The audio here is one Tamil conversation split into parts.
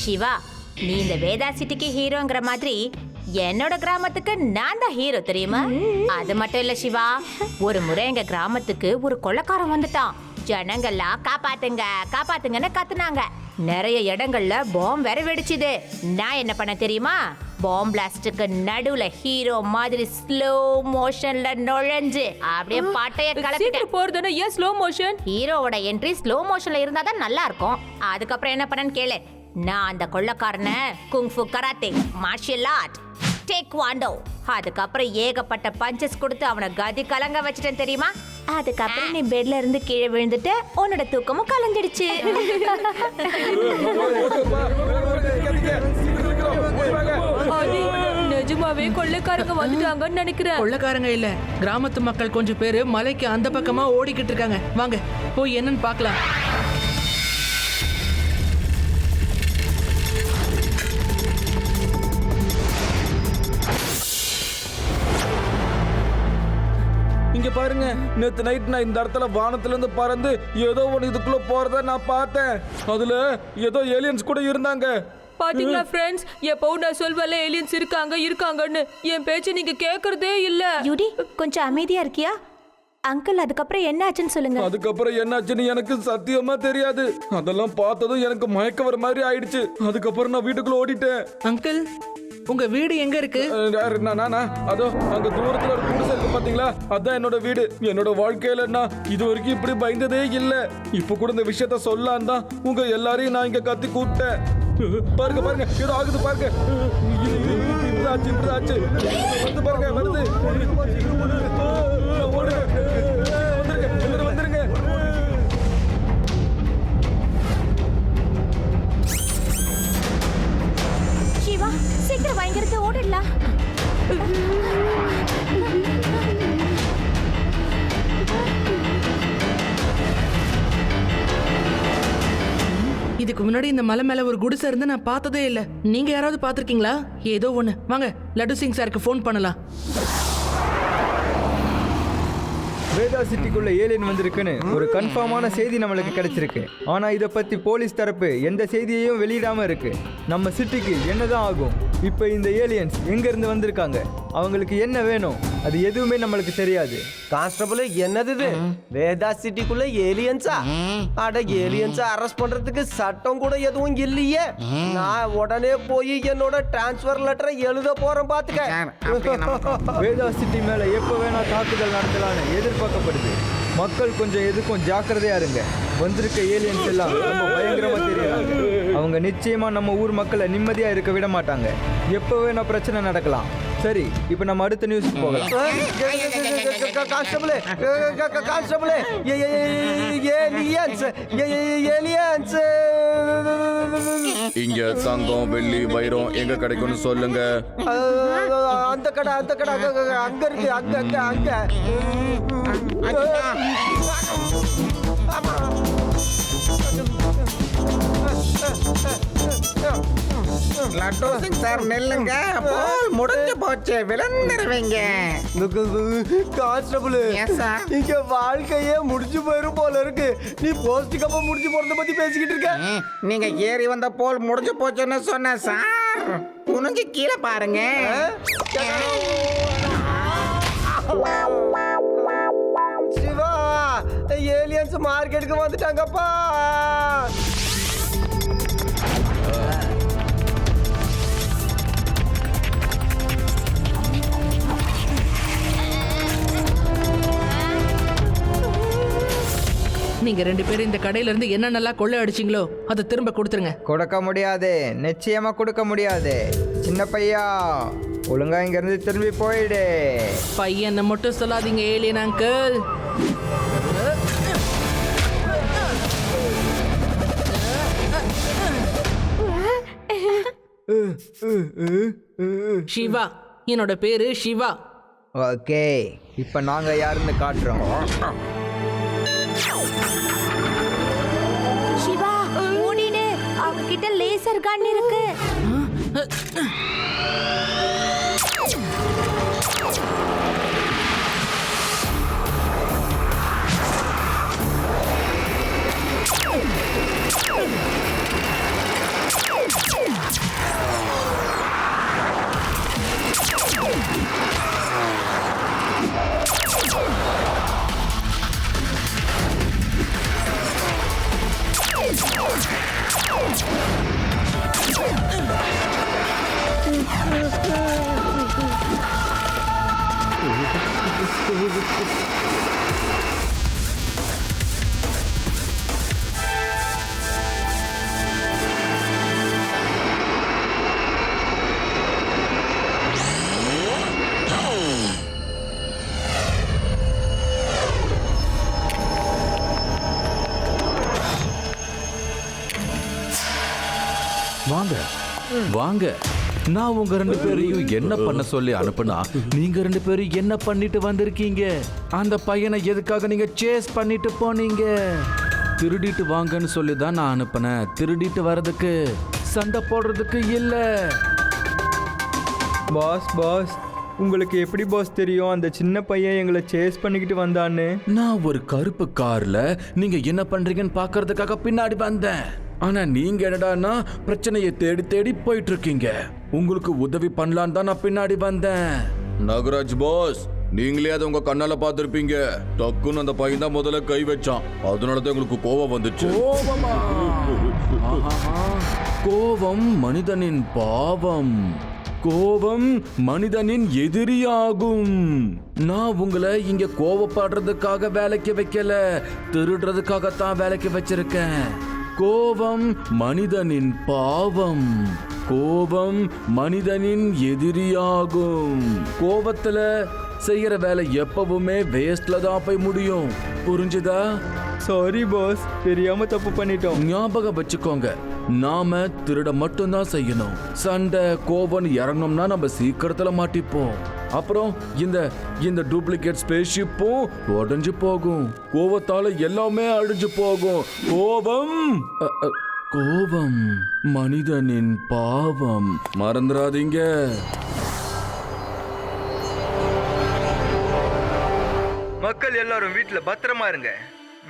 சிவா, நீ இந்த வேதா சிட்டிக்கு ஹீரோங்கிற மாதிரி என்னோட கிராமத்துக்கு நான் தான் ஹீரோ, தெரியுமா? அது மட்டும் இல்ல சிவா, ஒரு முறை எங்க கிராமத்துக்கு ஒரு கொள்ளைக்காரன் வந்துட்டான். ஜனங்கள்லாம் காப்பாத்துங்க காப்பாத்துங்கன்னு கத்துனாங்க. நிறைய இடங்கள்ல பாம் வேற வெடிச்சுது. நான் என்ன பண்ண தெரியுமா? பாம் பிளாஸ்டுக்கு நடுவுல ஹீரோ மாதிரி ஸ்லோ மோஷன்ல நுழைஞ்சு அப்படியே பாட்டைய கலப்பிட்டு போறதுன்னா ஏன் ஸ்லோ மோஷன்? ஹீரோவோட என்ட்ரி ஸ்லோ மோஷன்ல இருந்தா தான் நல்லா இருக்கும். அதுக்கப்புறம் என்ன பண்ணேன்னு கேளு. நான் அந்த கொள்ளைக்காரனை kung fu, karate, martial art, taekwondo, அதுக்கப்புறம் ஏகப்பட்ட பஞ்சஸ் கொடுத்து அவனை கதி கலங்க வச்சிட்டேன், தெரியுமா? அதுக்கப்புறம் நீ பெட்ல இருந்து கீழே விழுந்துட்டு உன்னோட தூக்கமும் கலஞ்சிடுச்சு. நிஜமாவே கொள்ளைக்காரங்க வந்துட்டாங்கன்னு நினைக்கிறேன். கொள்ளைக்காரங்க இல்ல, கிராமத்து மக்கள் கொஞ்சம் பேரு மலைக்கு அந்த பக்கமா ஓடிக்கிட்டு இருக்காங்க. வாங்க போய் என்னன்னு பாக்கலாம். இங்க பாருங்க, நேத்து நைட் நான் இந்த இடத்துல வானத்துல இருந்து பறந்து ஏதோ ஒன்று இதுக்குள்ள போறத நான் பார்த்தேன். அதுல ஏதோ ஏலியன்ஸ் கூட இருந்தாங்க. பாத்தீங்களா ஃப்ரெண்ட்ஸ், எப்பவும் நான் சொல்வேல ஏலியன்ஸ் இருக்காங்கன்னு. என் பேச்சு நீங்க கேக்குறதே இல்ல. யூடி, கொஞ்சம் அமைதியா இருக்கியா? அங்கிள், அதுக்கப்புறம் என்ன ஆச்சுன்னு சொல்லுங்க. அதுக்கப்புறம் என்னாச்சுன்னு எனக்கு சத்தியமா தெரியாது. அதெல்லாம் பார்த்ததும் எனக்கு மயக்க வர மாதிரி ஆயிடுச்சு. அதுக்கப்புறம் நான் வீட்டுக்குள்ள ஓடிட்டேன். அங்கிள், உங்க வீடு எங்க இருக்கு? நானா அதோ அங்க தூரத்துல ஒரு குடிசை இருக்கு பாத்தீங்களா, அதான் என்னோட வீடு. என்னோட வாழ்க்கையில நான் இது வரைக்கும் இப்படி பயந்ததே இல்ல. இப்ப கூட இந்த விஷயத்த சொல்லலாம் தான் உங்க எல்லாரையும் நான் இங்க கத்தி கூப்பிட்டேன். பாருங்க பாருங்க, ஏதோ ஆகுது பாருங்க. ஆச்சு வந்து பாருங்க, வருது. வந்துருங்க. சிவா, சீக்கிரம் வாங்கிறது ஓடிடலாம். இதுக்கு முன்னாடி இந்த மலை மேல ஒரு குடிசை இருந்து நான் பார்த்ததே இல்ல. நீங்க யாராவது பாத்திருக்கீங்களா? ஏதோ ஒண்ணு. வாங்க லட்டு சிங் சாருக்கு ஃபோன் பண்ணலாம். வேதா சிட்டிக்குள்ள ஏலியன் வந்திருக்குன்னு ஒரு கன்ஃபார்மான செய்தி நம்மளுக்கு கிடைச்சிருக்கு. ஆனா இதை பத்தி போலீஸ் தரப்பு எந்த செய்தியையும் வெளியிடாம இருக்கு. நம்ம சிட்டிக்கு என்னதான் ஆகும்? இப்போ இந்த ஏலியன்ஸ் எங்க இருந்து வந்திருக்காங்க, அவங்களுக்கு என்ன வேணும், அது எதுவுமே நம்மளுக்கு தெரியாது. கான்ஸ்டபிள், என்னது இது? வேதா சிட்டிக்குள்ள ஏலியன்ஸா? அட, ஏலியன்ஸா அரெஸ்ட் பண்றதுக்கு சட்டம் கூட எதுவும் இல்லையே. நான் உடனே போய் என்னோட டிரான்ஸ்ஃபர் லெட்டரை எழுத போறேன், பாத்துக்க. வேதா சிட்டி மேல எப்ப வேணா தாக்குதல் நடத்தலான்னு எதிர்பார்க்கப்படுது. மக்கள் கொஞ்சம் எதுக்கும் ஜாக்கிரதையா இருங்க. வந்திருக்க ஏலியன்ஸ் எல்லாம் ரொம்ப பயங்கரமா தெரியுறாங்க. அவங்க நிச்சயமா நம்ம ஊர் மக்களை நிம்மதியா இருக்க விட மாட்டாங்க. எப்போ வேணா பிரச்சனை நடக்கலாம். சரி, இப்போ நம்ம அடுத்த நியூஸ்க்கு போகலாம். கான்ஸ்டபிள், ஏலியன்ஸ் இங்க தங்கம், வெள்ளி, வைரம் எங்க கிடைக்கும்னு சொல்லுங்க. அந்த கடை அங்க இருக்கு. அங்க லட்டு சிங் சார், நெல்லுங்க. போல் முடிஞ்சு போச்சு, விளந்துருவீங்க. கான்ஸ்டபிள், இங்க வாழ்க்கையே முடிஞ்சு போயிரும் போல இருக்கு. நீ போஸ்ட் கப்ப முடிஞ்சு போறத பத்தி பேசிக்கிட்டு இருக்க. நீங்க ஏறி வந்த போல் முடிஞ்சு போச்சுன்னு சொன்ன சார். குனிஞ்சு கீழே பாருங்க. சிவா, ஏலியன்ஸ் மார்க்கெட்டுக்கு வந்துட்டாங்கப்பா. நீங்க ரெண்டு பேரும் இந்த கடையில இருந்து என்ன நல்லா கொள்ளை அடிச்சிங்களோ அதை திரும்ப கொடுத்துருங்க. கொடுக்க முடியாது, நிச்சயமா கொடுக்க முடியாது. சின்ன பையா, ஒழுங்கா இங்க இருந்து திரும்பி போயிடு. பையனை மட்டும் சொல்லாதீங்க ஏலியன் அங்கிள். சிவா, என்னோட பேரு சிவா. ஓகே, இப்ப நாங்க யாருன்னு காட்டுறோம். சிவா, ஓடிடு. அவங்க கிட்ட லேசர் கன் இருக்கு. வாங்க வாங்க, நான் உங்க 2 பேரையும் என்ன பண்ண சொல்லி அனுப்புனா நீங்க 2 பேரும் என்ன பண்ணிட்டு வந்திருக்கீங்க? அந்த பையனை எதுக்காக நீங்க சேஸ் பண்ணிட்டு போனீங்க? திருடிட்டு வாங்கன்னு சொல்லி தான் நான் அனுப்புனேன். திருடிட்டு வர்றதுக்கு, சண்டை போடுறதுக்கு இல்ல. பாஸ் உங்களுக்கு எப்படி பாஸ் தெரியும் அந்த சின்ன பையன் எங்களை சேஸ் பண்ணிக்கிட்டு வந்தான்னு? நான் ஒரு கருப்பு கார்ல நீங்க என்ன பண்றீங்கன்னு பாக்குறதுக்காக பின்னாடி வந்தேன். ஆனா நீங்க என்னடான்னா பிரச்சனையை தேடி தேடி போயிட்டு இருக்கீங்க. உங்களுக்கு உதவி பண்ணலான்னு தான் நான் பின்னாடி வந்தேன். நாகராஜ் பாஸ், நீங்களே அதை உங்க கண்ணால பார்த்திருப்பீங்க. டக்குன்னு அந்த பையன் தான் முதல்ல கை வச்சான். அதனாலதான் உங்களுக்கு கோவம் வந்துச்சு. கோவமா? ஆஹா. கோவம் மனிதனின் பாவம். கோபம் மனிதனின் எதிரியாகும். நான் உங்களை இங்க கோவப்படுறதுக்காக வேலைக்கு வைக்கல, திருடுறதுக்காகத்தான் வேலைக்கு வச்சிருக்கேன். கோபம் மனிதனின் பாவம். கோபம் மனிதனின் எதிரியாகும். கோபத்துல செய்யற வேலை எப்பவுமே வேஸ்ட்ல தான் போய் முடியும். புரிஞ்சுதா? சாரி பாஸ், தெரியாம தப்பு பண்ணிட்டோம். ஞாபகம் வச்சுக்கோங்க, நாம திருட மட்டும்தான் செய்யணும். சண்டை கோபம் இறங்கணும்னா நம்ம சீக்கிரத்துல மாட்டிப்போம். அப்புறம் இந்த டூப்ளிகேட் ஸ்பேஸ்ஷிப்பும் உடைஞ்சு போகும். கோபத்தால எல்லாமே அழிஞ்சு போகும். கோபம் மனிதனின் பாவம். மறந்துடாதீங்க. மக்கள் எல்லாரும் வீட்டில் பத்திரமா இருங்க.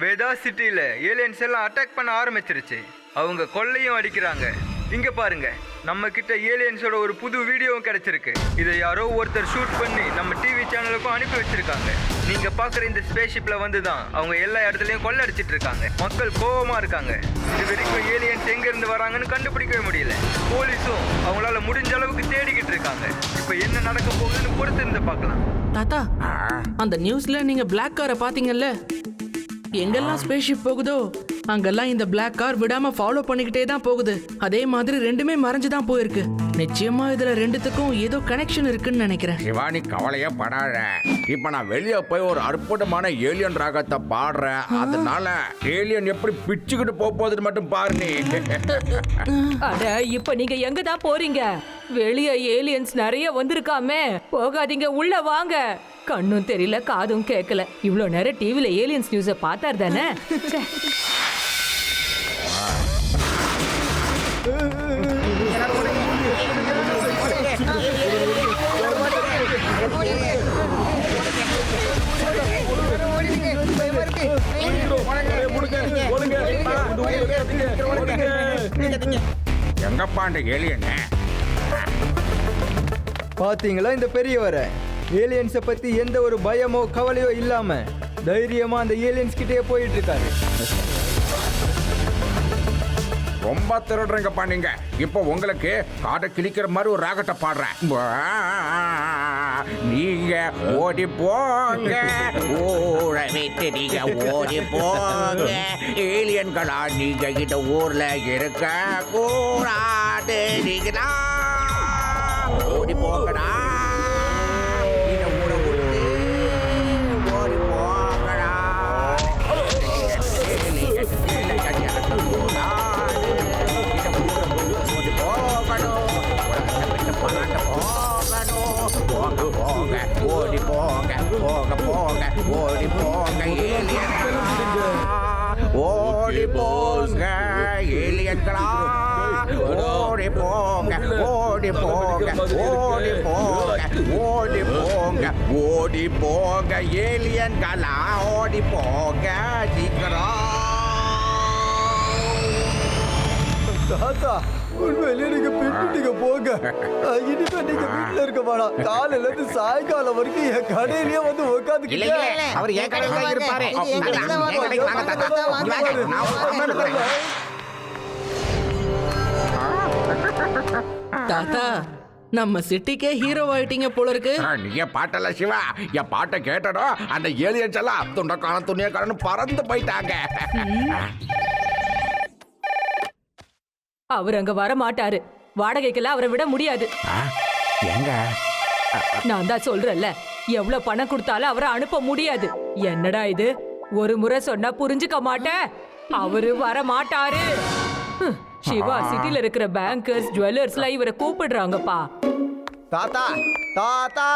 வேதா சிட்டியில் ஏலியன்ஸ் எல்லாம் அட்டாக் பண்ண ஆரம்பிச்சிருச்சு. அவங்க கொள்ளையும் அடிக்கிறாங்க. இங்க பாருங்க, நம்ம கிட்ட ஏலியன்ஸோட ஒரு புது வீடியோவும் கிடைச்சிருக்கு. இதை யாரோ ஒருத்தர் ஷூட் பண்ணி நம்ம டிவி சேனலுக்கும் அனுப்பி வச்சிருக்காங்க. நீங்க பாக்குற இந்த ஸ்பேஸ்ஷிப்ல வந்து தான் அவங்க எல்லா இடத்துலயும் கொள்ளடிச்சிட்டு இருக்காங்க. மக்கள் கோவமா இருக்காங்க. இது வரைக்கும் ஏலியன்ஸ் எங்க இருந்து வராங்கன்னு கண்டுபிடிக்கவே முடியல. போலீஸும் அவங்களால முடிஞ்ச அளவுக்கு தேடிக்கிட்டு இருக்காங்க. இப்ப என்ன நடக்க போகுதுன்னு பொறுத்து இருந்து பார்க்கலாம். தாத்தா, அந்த நியூஸ்ல நீங்க பிளாக் காரை பாத்தீங்கல்ல? எங்கெல்லாம் ஸ்பேஸ்ஷிப் போகுதோ அங்கெல்லாம் இந்த பிளாக் கார் விடாம ஃபாலோ பண்ணிக்கிட்டே தான் போகுது. அதே மாதிரி ரெண்டுமே மறைஞ்சு தான் போயிருக்கு. நிச்சயமா இதுல ரெண்டுத்துக்கும் ஏதோ கனெக்ஷன் இருக்குன்னு நினைக்கிறேன். சிவானி கவலையே படாத. இப்ப நான் வெளியே போய் ஒரு அற்புதமான ஏலியன் ராகத்தை பாடுறேன். அதனால ஏலியன் எப்படி பிச்சுக்கிட்டு போகுதுன்னு மட்டும் பாரு நீ. அட, இப்ப நீங்க எங்க தான் போறீங்க? வெளிய ஏலியன்ஸ் நிறைய வந்திருக்காமே. போகாதீங்க, உள்ள வாங்க. கண்ணும் தெரியல, காதும் கேட்கல. இவ்வளவு நேரம் டிவில ஏலியன்ஸ் நியூஸ பார்த்தார் தானே? எங்கப்பா அந்த ஏலியன்? பாத்தீங்களா இந்த பெரியவரை? ஏலியன்ஸை பத்தி எந்த ஒரு பயமோ கவலையோ இல்லாம தைரியமா அந்த ஏலியன்ஸ் கிட்டே போயிட்டு இருக்காரு. ரொம்ப திருடுறீங்கப்பா நீங்க. இப்போ உங்களுக்கு காதை கிழிக்கிற மாதிரி ஒரு ராகத்தை பாடுறேன். நீங்க ஓடி போங்க, ஊரை விட்டு நீங்க ஓடி போங்க. ஏலியன்களா நீங்க இந்த ஊர்ல இருக்க கூடாது. நீங்க ஓடி போங்கடா. இந்த ஊரை விட்டு ஓடி போங்கடா. ஓடி போங்க, போங்க போங்க, ஓடி போங்க ஏலியன்களா. ஓடி போங்க ஏலியன்களா. ஓடி போங்க, ஓடி போங்க, ஓடி போங்க, ஓடி போங்க, ஓடி போங்க ஏலியன்களா. ஓடி போங்க சீக்கிரம். தாத்தா, உண்மையிலேயே நீங்க பின்னுட்டீங்க போங்க. இனிமே நீங்க வீட்டுல இருக்க வேணாம். காலையில இருந்து சாயங்காலம் வரைக்கும் என் கடையிலேயே வந்து உட்காந்துக்கிட்டு. அவர் என் கடையில் தான் இருப்பாரு. தாத்தா, நம்ம சிட்டிக்கே ஹீரோ ஆயிட்டீங்க போல இருக்கு. நீ பாட்டல சிவா, என் பாட்டை கேட்டடும் அந்த ஏலியன்ஸ் எல்லாம் துண்டக்கான துணியக்காரன்னு பறந்து போயிட்டாங்க. அவர் அங்க வர மாட்டாரு. வாடகைக்கெல்லாம் அவரை விட முடியாது. எங்க நான் தான் சொல்றேன்ல, எவ்வளவு பணம் கொடுத்தாலும் அவரை அனுப்ப முடியாது. என்னடா இது, ஒரு முறை சொன்னா புரிஞ்சுக்க மாட்டேன். அவரு வர மாட்டாரு. சிவா, சிட்டில இருக்கிற பேங்கர்ஸ் ஜுவல்லர்ஸ்லாம் இவரை கூப்பிடுறாங்கப்பா. தாத்தா தாத்தா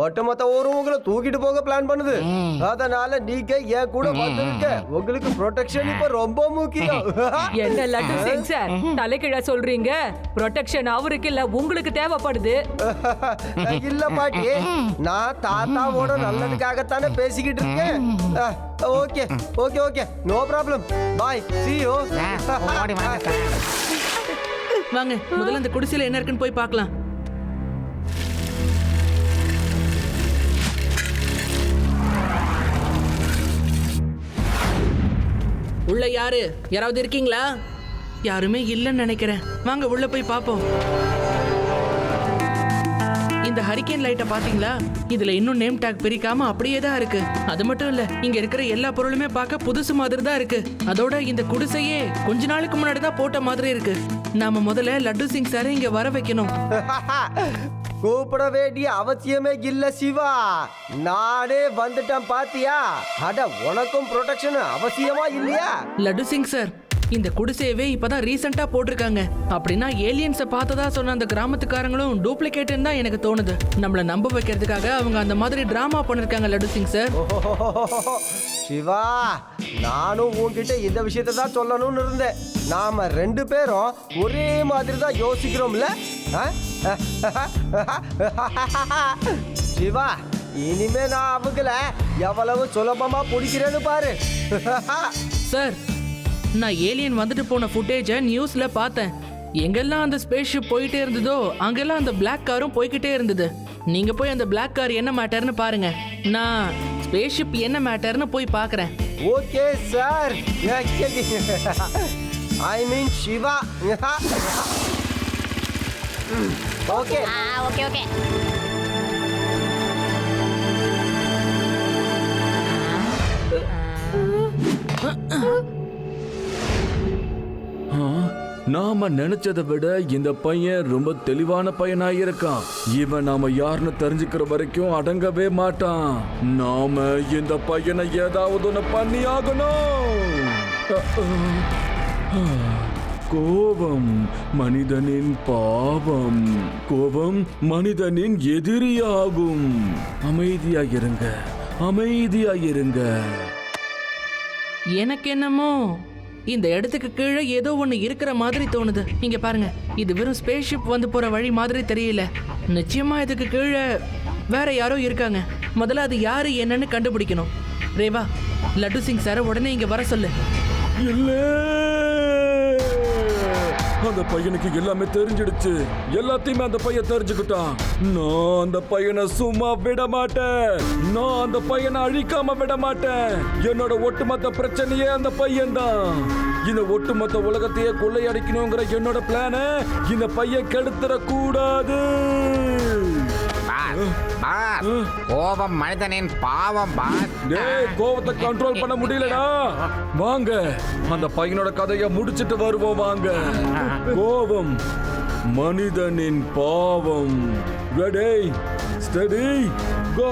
ஒட்டுமொத்த ஊரும் உங்களை தூக்கிட்டு போக பிளான் பண்ணுது. அதனால நீங்க என் கூட வந்துருக்க. உங்களுக்கு ப்ரொடெக்ஷன் இப்ப ரொம்ப முக்கியம். என்ன லட்டு சிங் சார், தலைகீழா சொல்றீங்க? ப்ரொடெக்ஷன் அவருக்கு இல்ல, உங்களுக்கு தேவைப்படுது. இல்ல பாட்டி, நான் தாத்தாவோட நல்லதுக்காகத்தானே பேசிக்கிட்டு இருக்கேன். Okay okay okay, no problem. Bye, see you. வாங்க, முதல்ல அந்த குடிசையில என்ன இருக்குன்னு போய் பார்க்கலாம். உள்ள யாராவது இருக்கீங்களா? யாருமே இல்லைன்னு நினைக்கிறேன். வாங்க உள்ள போய் பாப்போம். இந்த ஹரிகேன் லைட்டை பாத்தீங்களா? இதுல இன்னும் நேம் டேக் பிரிக்காம அப்படியே தான் இருக்கு. அது மட்டும் இல்ல, இங்க இருக்கிற எல்லா பொருளுமே பார்க்க புதுசு மாதிரி தான் இருக்கு. அதோட இந்த குடிசையே கொஞ்ச நாளுக்கு முன்னாடி தான் போட்ட மாதிரி இருக்கு. நாம முதல்ல லட்டு சிங் சாரை இங்க வர வைக்கணும். கூப்பிட வேண்டிய அவசியமே இல்ல சிவா, நானே வந்துட்டேன் பாத்தியா? அட, உனக்கும் ப்ரொடெக்ஷன் அவசியமா இல்லையா? லட்டு சிங் சார், இந்த குடிசையவே இப்பதான் ரீசெண்டா போட்டிருக்காங்க. அப்படின்னா ஏலியன்ஸை பார்த்ததா சொன்ன அந்த கிராமத்துக்காரங்களும் டூப்ளிகேட்னு தான் எனக்கு தோணுது. நம்மள நம்ப வைக்கிறதுக்காக அவங்க அந்த மாதிரி டிராமா பண்ணிருக்காங்க லட்டு சிங் சார். சிவா, நானும் உன்கிட்ட இந்த விஷயத்தை தான் சொல்லணும்னு இருந்தேன். நாம ரெண்டு பேரும் ஒரே மாதிரி தான் யோசிக்கிறோம்ல. சிவா, இனிமே நான் அவங்கள எவ்வளவு சுலபமா பிடிக்கிறேன்னு பாரு. சார், நான் ஏலியன் வந்துட்டு போன ஃபுட்டேஜை நியூஸ்ல பார்த்தேன். எங்கெல்லாம் அந்த ஸ்பேஸ் ஷிப் போயிட்டே இருந்ததோ அங்கெல்லாம் அந்த பிளாக் காரும் போய்கிட்டே இருந்தது. நீங்க போய் அந்த பிளாக் கார் என்ன மேட்டர்னு பாருங்க. நான் ஸ்பேஸ் ஷிப் என்ன மேட்டர்னு போய் பார்க்கறேன். Okay sir. I mean Siva. Okay okay okay. நாம நினைச்சதை விட இந்த பையன் ரொம்ப தெளிவான பையனா இருக்கான். இவன் நாம யாருன்னு தெரிஞ்சுக்கிற வரைக்கும் அடங்கவே மாட்டான். நாம இந்த பையனை ஏதாவது ஒண்ணு பண்ணி ஆகணும். கோபம் மனிதனின் பாவம். கோபம் மனிதனின் எதிரியாகும். அமைதியாயிருங்க, அமைதியாயிருங்க. எனக்கு என்னமோ இந்த இடத்துக்கு கீழே ஏதோ ஒண்ணு இருக்கிற மாதிரி தோணுது. இங்க பாருங்க, இது வெறும் ஸ்பேஸ் ஷிப் வந்து போற வழி மாதிரி தெரியல. நிச்சயமா இதுக்கு கீழே வேற யாரோ இருக்காங்க. முதல்ல அது யாரு என்னன்னு கண்டுபிடிக்கணும். ரேவா, லட்டு சிங் சார உடனே இங்க வர சொல்லு. இல்ல, அந்த பையனுக்கு எல்லாமே தெரிஞ்சிடுச்சு. எல்லாத்தையுமே அந்த பையன் தெரிஞ்சுக்கிட்டான். நான் அந்த பையனை சும்மா விட மாட்டேன். நான் அந்த பையனை அழிக்காம விட மாட்டேன். என்னோட ஒட்டுமொத்த பிரச்சனையே அந்த பையன் தான். இந்த ஒட்டுமொத்த உலகத்தையே கொள்ளையடிக்கணுங்கிற என்னோட பிளான இந்த பையன் கெடுத்துற கூடாது. கோபம் மனிதனின் பாவம் பாஸ். டேய், கோபத்தை கண்ட்ரோல் பண்ண முடியலடா. வாங்க, அந்த பையனோட கதையை முடிச்சிட்டு வருவோம். வாங்க. கோபம் மனிதனின் பாவம். ரெடி, ஸ்டடி, கோ.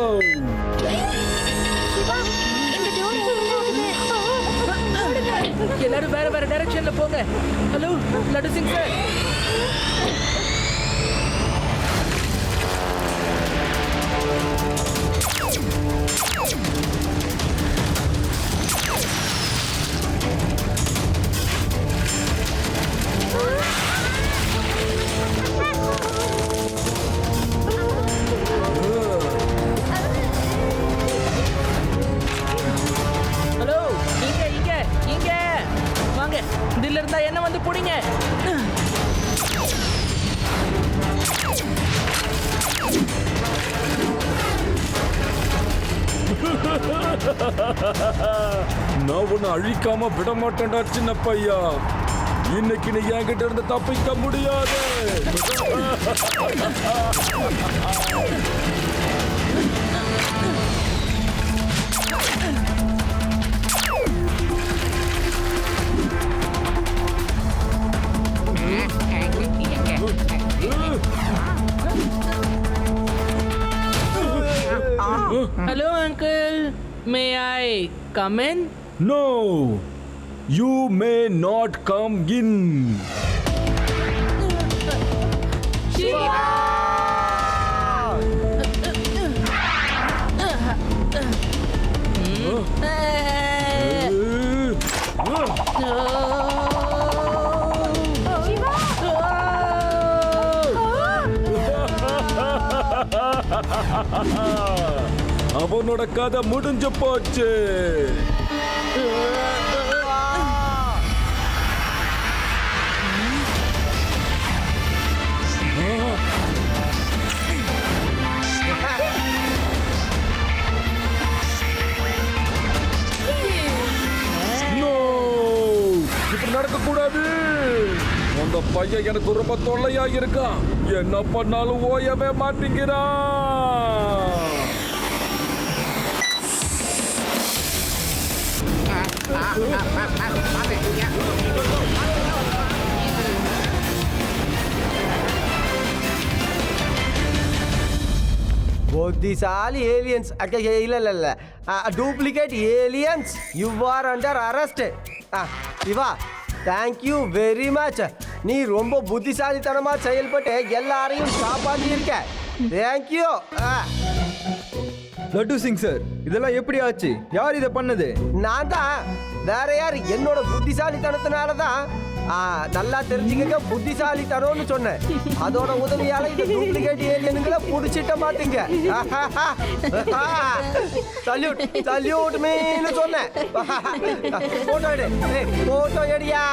எல்லாரும் வேற வேற டைரக்ஷன்ல போங்க. Hello laddu Singh sir. Hello, இங்க இங்க இங்க வாங்க. இதுல இருந்தா என்ன வந்து புடிங்க. நான் உன்னை அழிக்காம விட மாட்டேன்டா சின்ன பையா. இன்னைக்கு நீ என்கிட்ட இருந்து தப்பிக்க முடியாது. Hello uncle, May I come in? No, you may not come in. அவனோட கதை முடிஞ்சு போச்சு. No, இப்படி நடக்க கூடாது. அந்த பையன் எனக்கு ரொம்ப தொல்லையா இருக்கான். என்ன பண்ணாலும் ஓயவே மாட்டேங்கிறான். புத்திசாலி ஏலியன்ஸ் இல்ல duplicate aliens, you are under arrest. Shiva, thank you very much. நீ ரொம்ப புத்திசாலித்தனமா செயல்பட்டு எல்லாரையும் காப்பாற்றியிருக்க. தேங்க்யூ. லட்டு சிங் சார், இதெல்லாம் எப்படி ஆச்சு? யார் இதை பண்ணது? நான் தான். வேற யார்? என்னோட புத்திசாலித்தனத்தினால தான். நல்லா தெரிஞ்சுக்கங்க, புத்திசாலித்தனம்னு சொன்னேன். அதோட உதவியால இந்த டூப்ளிகேட் ஏலியனுங்களை புடிச்சிட்ட மாட்டீங்க. சல்யூட் சல்யூட் மீன்னு சொன்னேன். போட்டோ எடு, போட்டோ எடுயா.